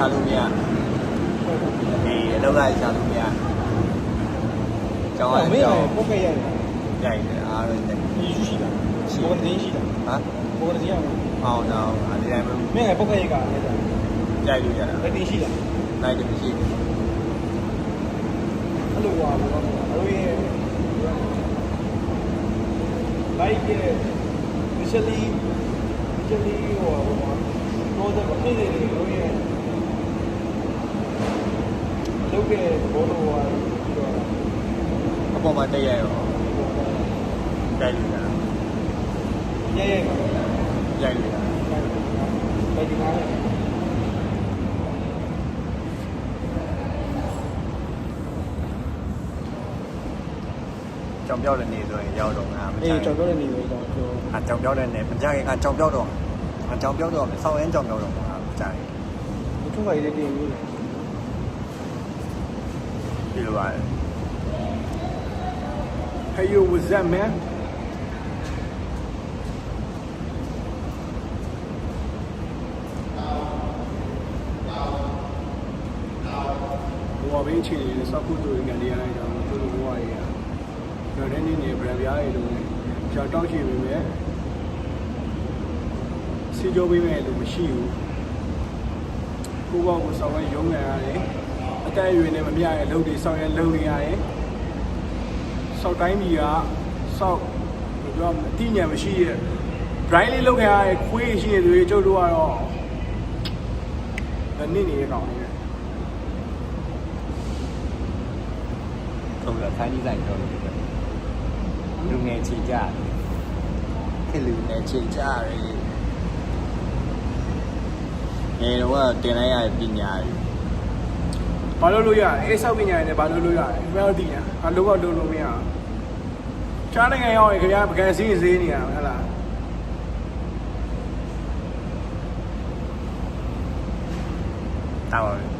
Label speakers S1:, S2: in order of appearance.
S1: ရှာလို့မရဒီအလုပ်ကရှာလို့မရကျောင်းကကျောင်း
S2: ပုတ်ခဲ့ရတယ်
S1: ရိုက်တယ်အားလုံးနဲ့
S2: ဒီရှိတာဘောကတင်းရှိတာ
S1: ဟာ
S2: ဘောကတင်းရအောင်
S1: အောင်တော့အဲဒီတိုင်းပဲ
S2: မင်းကပုတ်ခဲ့ရကလည်း
S1: ရိုက်လို့ရတာ
S2: လက်တင်းရှိတာ
S1: နိုင်တယ်မရှိဘူး
S2: အဲ့လိုပါဘောအဲ့လိုရဲ့လိုက်ရဲ့ဒီချက်လေးဟိုတော့တော့ဖြစ်နေတယ်လို့ရဲ့လုပ်ခဲ့ဘောလို့ဟာပြီးတော့
S1: အပေါ်မှာတက်ရရောရိုက်လို့ရ
S2: ရဲရဲပါ
S1: ရိုက်လို့ရ
S2: ပဲဒီကားနဲ့
S1: ကြောင်ပြောက်တဲ့နေဆိုရင်ရောက်တော့မှာမ
S2: အေး
S1: ကြိုက်
S2: ကျွန်တော်တို့နေနေတော့ပြော
S1: အကြောင်ပြောက်တဲ့နေမကြိုက်ကကြောင်ပြောက်တော့အကြောင်ပြောက်တော့ဆောင်းရမ်းကြောင်ပြောက်တော့မှာမကြိုက်
S2: ဒီထုံးကလေးတင်ပြီး
S1: ဒီလိုပါ
S2: Hey yo, what's up, man?
S3: ဘောဘေးအခြေအနေနဲ့စောက်ခုတူရင်ကနေရတဲ့ကြောင့်သူတို့ဘောရည်ရတော့တဲ့နေ့နေ့ပြန်ပြားရည်လို့ကြောက်တောက်ချင်ပြီမဲ့စီကြိုးပေးမဲ့လို့မရှိဘူးကိုယ့်ဘောကိုစောက်ရရုံးနေရတယ်အတက်အရွယ်နဲ့မမျှရဲ့လုပ်တွေစောက်ရလုပ်နေရတယ်စောက်တိုင်းကြီးကစောက်ပြောအတိညာမရှိရဲ့ dry လေးလုပ်ခဲ့ရတဲ့ခွေးရှိတဲ့တွေကျုပ်တို့ကတော့နေ့နေ့ရကောင်နေ
S1: ဟုတ်လားခိုင်းကြီးဆိုင်ပြောလို့လူငယ်ချေကြတယ်ခေလူငယ်ချေကြတယ်ငယ်တော့တင်လိုက်ရပညာတွေ
S3: ဘာလို့ရအေးဆောက်ပညာရည်နဲ့ဘာလို့ရမင်းတို့သိညာအလုံးတော့လုံးမရချားနိုင်ငံရောက်ရင်ခင်ဗျာပကံစီးဈေးနေရဟဲ့လား
S1: တောက်